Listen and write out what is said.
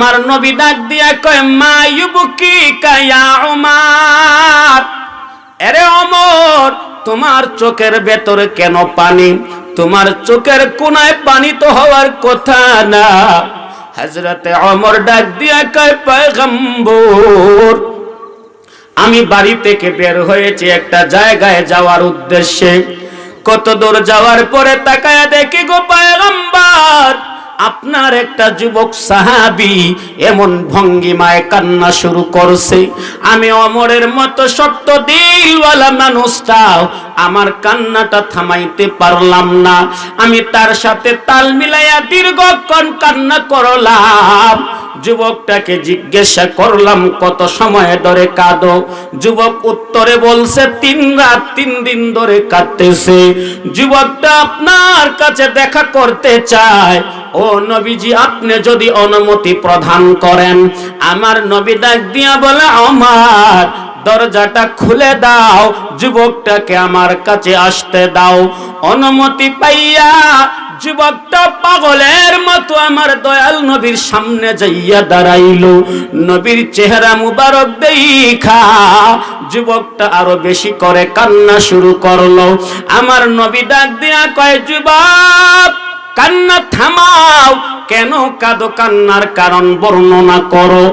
আমার নবী ডাক দিয়া কয় মা ইউবকিকা ইয়া উমার, আরে ওমর তোমার চোখের ভেতরে কেন পানি? তোমার চোখের কোণায় পানি তো হওয়ার কথা না। হযরতে ওমর ডাক দিয়া কয় পয়গম্বর, আমি বাড়ি থেকে বের হয়েছি একটা জায়গায় যাওয়ার উদ্দেশ্যে। কত দূর যাওয়ার পরে তাকায়া দেখি গো পয়গম্বর, আপনার একটা যুবক সাহাবী এমন ভঙ্গিমায় কান্না শুরু করছে। আমি ওমরের মতো শক্ত দিলওয়ালা মানুষটাও আমার কান্নাটা থামাইতে পারলাম না। আমি তার সাথে তাল মিলাইয়া দীর্ঘক্ষণ কান্না করলাম। যুবকটাকে জিজ্ঞাসা করলাম কত সময় ধরে কাঁদো? যুবক উত্তরে বলছে 3 রাত 3 দিন ধরে কাঁদতেছে। যুবকটা আপনার কাছে দেখা করতে চায়। ও নবীজি, আপনি যদি অনুমতি প্রদান করেন। আমার নবী ডাক দিয়া বলে ওমর, দরজাটা খুলে দাও, যুবকটাকে আমার কাছে আসতে দাও। অনুমতি পাইয়া যুবকটা পাগলের মতো আমার দয়াল নবীর সামনে যাইয়া দাঁড়াইলো। নবীর চেহারা মুবারক দেখা যুবকটা আরো বেশি করে কান্না শুরু করলো। আমার নবী ডাক দিয়া কয় যুবক, কান্না থামাও, কেন কাঁদো? কান্নার কারণ বর্ণনা করো।